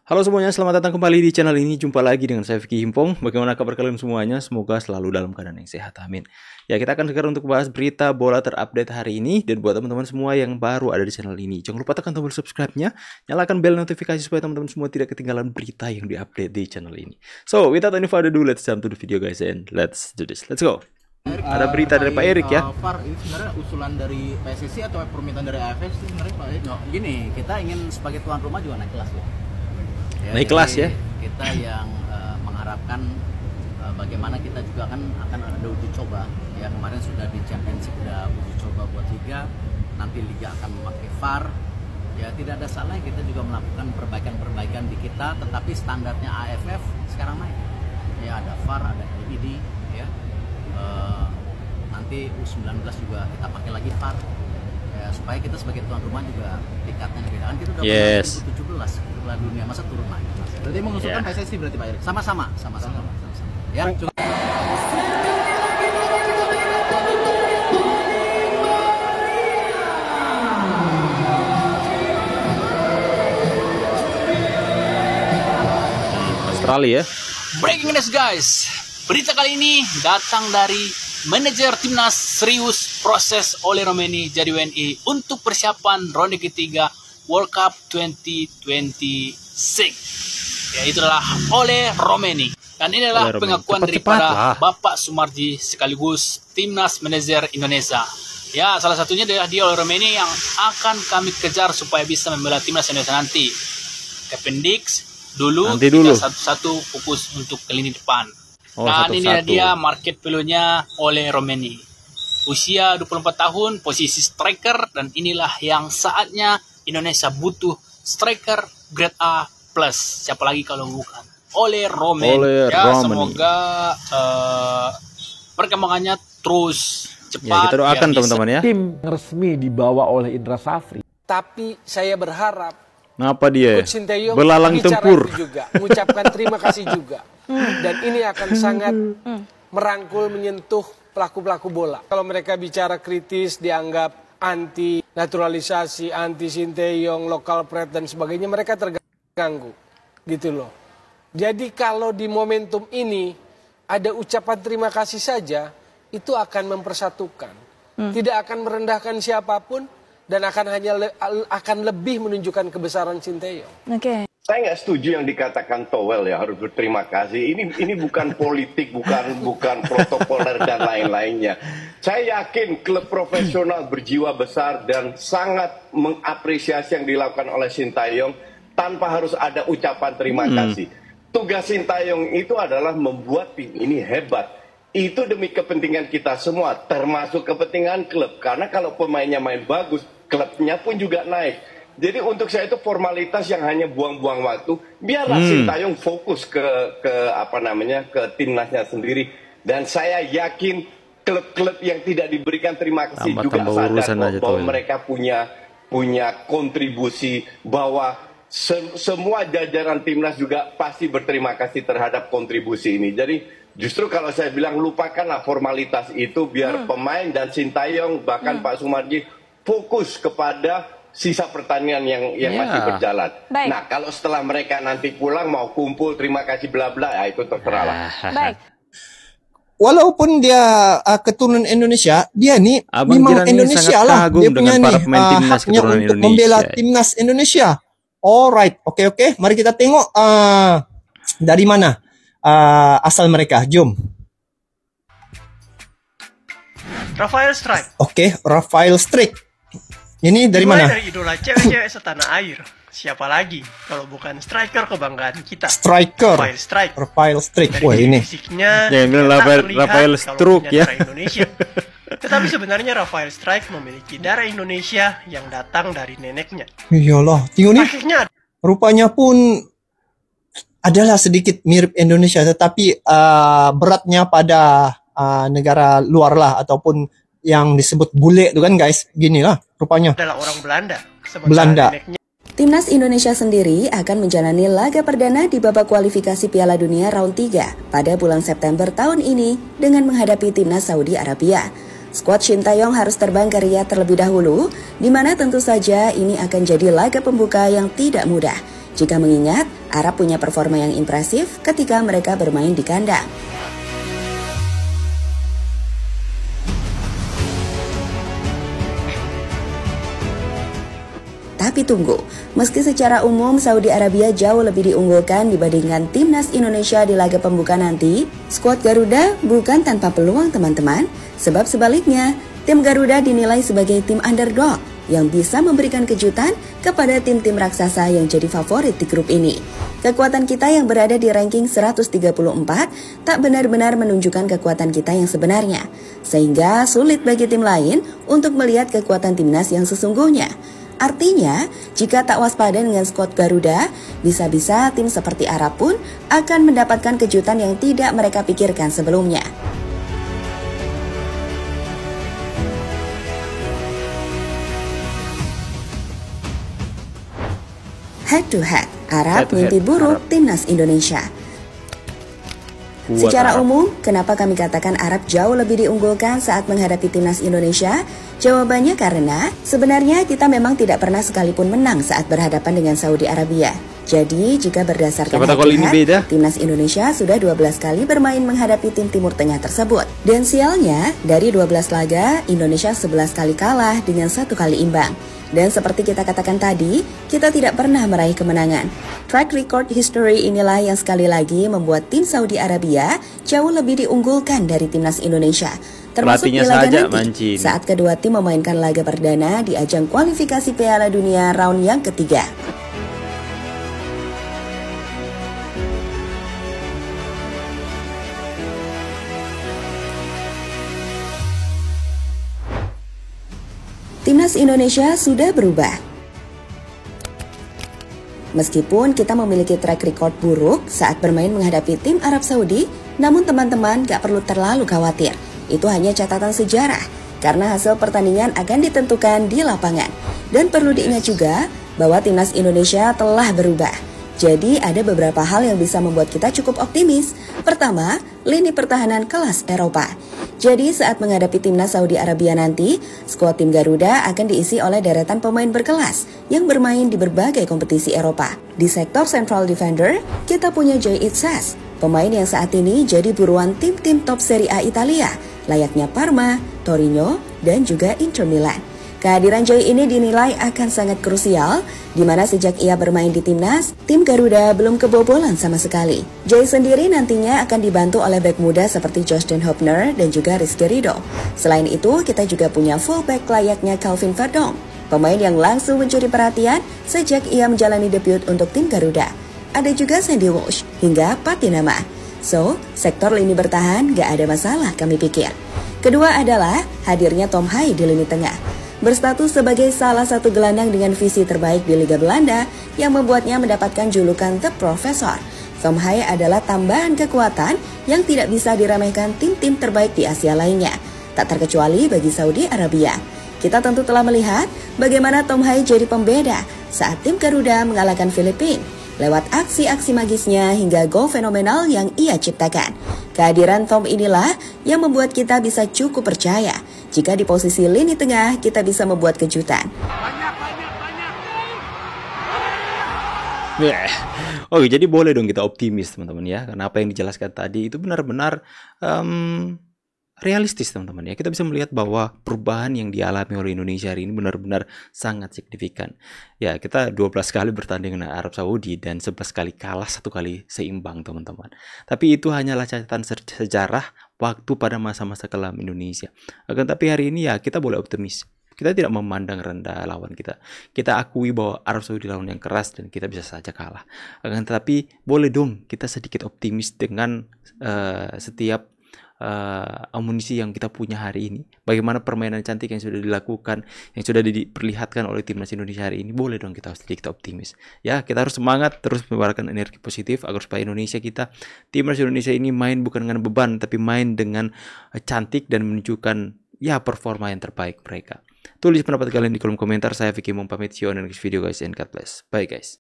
Halo semuanya, selamat datang kembali di channel ini. Jumpa lagi dengan saya Vicky Himpong. Bagaimana kabar kalian semuanya? Semoga selalu dalam keadaan yang sehat, amin. Ya, kita akan sekarang untuk bahas berita bola terupdate hari ini. Dan buat teman-teman semua yang baru ada di channel ini, jangan lupa tekan tombol subscribe-nya, nyalakan bel notifikasi supaya teman-teman semua tidak ketinggalan berita yang diupdate di channel ini. So, without any further ado, let's jump to the video guys, and let's do this. Let's go. Ada berita dari Pak Erik ya. VAR ini sebenarnya usulan dari PSSI atau permintaan dari AFF sih sebenarnya Pak Erik? No, gini, kita ingin sebagai tuan rumah juga naik kelas ya. Naik kelas ya. Kita yang mengharapkan bagaimana kita juga akan ada uji coba. Ya, kemarin sudah di Championship sudah uji coba buat Liga. Nanti Liga akan memakai VAR. Ya, tidak ada salah kita juga melakukan perbaikan-perbaikan di kita, tetapi standarnya AFF sekarang naik. Ya, ada VAR, ada LED ya. Nanti U19 juga kita pakai lagi VAR. Ya, supaya kita sebagai tuan rumah juga tingkatnya beda. Kan kita udah pernah 2017 Piala Dunia, masa turun lagi. Berarti mengusulkan PSSI berarti Pak Erik? Sama-sama. Ya, Australia ya. breaking news guys. Berita kali ini datang dari manajer timnas serius proses oleh Romeni jadi WNI untuk persiapan ronde ketiga World Cup 2026. Ya, itulah oleh Romeni. Dan inilah pengakuan daripada Bapak Sumarji sekaligus timnas manajer Indonesia. Ya, salah satunya adalah dia oleh Romeni yang akan kami kejar supaya bisa membela timnas Indonesia nanti. Appendix dulu kita satu-satu fokus untuk ke lini depan. Dan ini dia market value-nya oleh Romeni. Usia 24 tahun, posisi striker, dan inilah yang saatnya Indonesia butuh striker grade A+. Siapa lagi kalau bukan oleh Romeni. Semoga perkembangannya terus cepat. Ya, kita doakan teman-teman ya. Tim resmi dibawa oleh Indra Safri. Tapi saya berharap Ngapa dia Coach Sinteyong belalang tempur juga, mengucapkan terima kasih juga. Dan ini akan sangat merangkul, menyentuh pelaku-pelaku bola. Kalau mereka bicara kritis, dianggap anti naturalisasi, anti Sinteyong, local pride dan sebagainya, mereka terganggu. Gitu loh. Jadi kalau di momentum ini ada ucapan terima kasih saja, itu akan mempersatukan. Tidak akan merendahkan siapapun. Dan akan lebih menunjukkan kebesaran Sinteyong. Oke. Saya nggak setuju yang dikatakan Towel ya harus berterima kasih. Ini bukan politik, bukan protokoler dan lain-lainnya. Saya yakin klub profesional berjiwa besar dan sangat mengapresiasi yang dilakukan oleh Sinteyong tanpa harus ada ucapan terima kasih. Tugas Sinteyong itu adalah membuat tim ini hebat. Itu demi kepentingan kita semua, termasuk kepentingan klub. Karena kalau pemainnya main bagus, klubnya pun juga naik. Jadi untuk saya itu formalitas yang hanya buang-buang waktu. Biarlah Sinteyong fokus ke timnasnya sendiri. Dan saya yakin klub-klub yang tidak diberikan terima kasih juga sadar bahwa mereka punya kontribusi, bahwa semua jajaran timnas juga pasti berterima kasih terhadap kontribusi ini. Jadi justru kalau saya bilang lupakanlah formalitas itu, biar pemain dan Sinteyong bahkan Pak Sumarji fokus kepada sisa pertandingan yang masih berjalan. Baik. Nah, kalau setelah mereka nanti pulang mau kumpul terima kasih bla bla, ya itu terserah lah. Baik. Walaupun dia keturunan Indonesia, dia nih memang Indonesia lah. Dia punya nih haknya untuk membela timnas Indonesia. Alright, oke. Mari kita tengok dari mana asal mereka. Jom. Rafael Strike. Oke, Rafael Strike. Ini dari mana? Dari idola cewek-cewek setanah air. Siapa lagi kalau bukan striker kebanggaan kita? Striker. Rafael Strike. Wah, ini. Fisiknya Rafael Struk ya. Indonesia. Tetapi sebenarnya Rafael Strike memiliki darah Indonesia yang datang dari neneknya. Iyalah, tengok nih. Rupanya pun adalah sedikit mirip Indonesia, tetapi beratnya pada negara luar lah, ataupun yang disebut bule itu kan guys, gini lah rupanya. Adalah orang Belanda. Timnas Indonesia sendiri akan menjalani laga perdana di babak kualifikasi Piala Dunia round 3 pada bulan September tahun ini dengan menghadapi timnas Saudi Arabia. Skuad Sinteyong harus terbang ke Riyadh terlebih dahulu, di mana tentu saja ini akan jadi laga pembuka yang tidak mudah. Jika mengingat, Arab punya performa yang impresif ketika mereka bermain di kandang. Tapi tunggu, meski secara umum Saudi Arabia jauh lebih diunggulkan dibandingkan timnas Indonesia di laga pembuka nanti, skuad Garuda bukan tanpa peluang teman-teman, sebab sebaliknya, tim Garuda dinilai sebagai tim underdog yang bisa memberikan kejutan kepada tim-tim raksasa yang jadi favorit di grup ini. Kekuatan kita yang berada di ranking 134 tak benar-benar menunjukkan kekuatan kita yang sebenarnya, sehingga sulit bagi tim lain untuk melihat kekuatan timnas yang sesungguhnya. Artinya, jika tak waspada dengan skuad Garuda, bisa-bisa tim seperti Arab pun akan mendapatkan kejutan yang tidak mereka pikirkan sebelumnya. Head to head, Arab mimpi buruk timnas Indonesia. Secara umum, kenapa kami katakan Arab jauh lebih diunggulkan saat menghadapi timnas Indonesia? Jawabannya karena sebenarnya kita memang tidak pernah sekalipun menang saat berhadapan dengan Saudi Arabia. Jadi, jika berdasarkan head-to-head, timnas Indonesia sudah 12 kali bermain menghadapi tim Timur Tengah tersebut. Dan sialnya, dari 12 laga, Indonesia 11 kali kalah dengan 1 kali imbang. Dan seperti kita katakan tadi, kita tidak pernah meraih kemenangan. Track record history inilah yang sekali lagi membuat tim Saudi Arabia jauh lebih diunggulkan dari timnas Indonesia. Termasuk di laga nanti, saat kedua tim memainkan laga perdana di ajang kualifikasi Piala Dunia round yang ketiga. Timnas Indonesia sudah berubah. Meskipun kita memiliki track record buruk saat bermain menghadapi tim Arab Saudi, namun teman-teman gak perlu terlalu khawatir. Itu hanya catatan sejarah, karena hasil pertandingan akan ditentukan di lapangan. Dan perlu diingat juga bahwa timnas Indonesia telah berubah. Jadi ada beberapa hal yang bisa membuat kita cukup optimis. Pertama, lini pertahanan kelas Eropa. Jadi saat menghadapi timnas Saudi Arabia nanti, skuad tim Garuda akan diisi oleh deretan pemain berkelas yang bermain di berbagai kompetisi Eropa. Di sektor central defender, kita punya Jay Itzas, pemain yang saat ini jadi buruan tim-tim top Serie A Italia, layaknya Parma, Torino, dan juga Inter Milan. Kehadiran Jay ini dinilai akan sangat krusial, di mana sejak ia bermain di timnas, tim Garuda belum kebobolan sama sekali. Jay sendiri nantinya akan dibantu oleh bek muda seperti Justin Hopner dan juga Rizky Ridho. Selain itu, kita juga punya fullback layaknya Calvin Verdong, pemain yang langsung mencuri perhatian sejak ia menjalani debut untuk tim Garuda. Ada juga Sandy Walsh hingga Patinama. So, sektor lini bertahan gak ada masalah kami pikir. Kedua adalah hadirnya Tom Hai di lini tengah. Berstatus sebagai salah satu gelandang dengan visi terbaik di Liga Belanda yang membuatnya mendapatkan julukan The Professor. Tom Hai adalah tambahan kekuatan yang tidak bisa diremehkan tim-tim terbaik di Asia lainnya, tak terkecuali bagi Saudi Arabia. Kita tentu telah melihat bagaimana Tom Hai jadi pembeda saat tim Garuda mengalahkan Filipina lewat aksi-aksi magisnya hingga gol fenomenal yang ia ciptakan. Kehadiran Tom inilah yang membuat kita bisa cukup percaya jika di posisi lini tengah kita bisa membuat kejutan. Oke, jadi boleh dong kita optimis teman-teman ya, karena apa yang dijelaskan tadi itu benar-benar realistis teman-teman ya. Kita bisa melihat bahwa perubahan yang dialami oleh Indonesia hari ini benar-benar sangat signifikan. Ya, kita 12 kali bertanding dengan Arab Saudi dan 11 kali kalah, 1 kali seimbang teman-teman. Tapi itu hanyalah catatan sejarah waktu pada masa-masa kelam Indonesia. Akan tapi hari ini ya kita boleh optimis. Kita tidak memandang rendah lawan kita. Kita akui bahwa Arab Saudi lawan yang keras dan kita bisa saja kalah. Akan tetapi boleh dong kita sedikit optimis dengan setiap amunisi yang kita punya hari ini. Bagaimana permainan cantik yang sudah dilakukan, yang sudah diperlihatkan oleh timnas Indonesia hari ini, boleh dong kita sedikit optimis. Ya, kita harus semangat terus mengeluarkan energi positif agar supaya Indonesia kita, timnas Indonesia ini main bukan dengan beban, tapi main dengan cantik dan menunjukkan ya performa yang terbaik mereka. Tulis pendapat kalian di kolom komentar. Saya Vicky Mong pamit. See you on the next video guys, and God bless. Bye guys.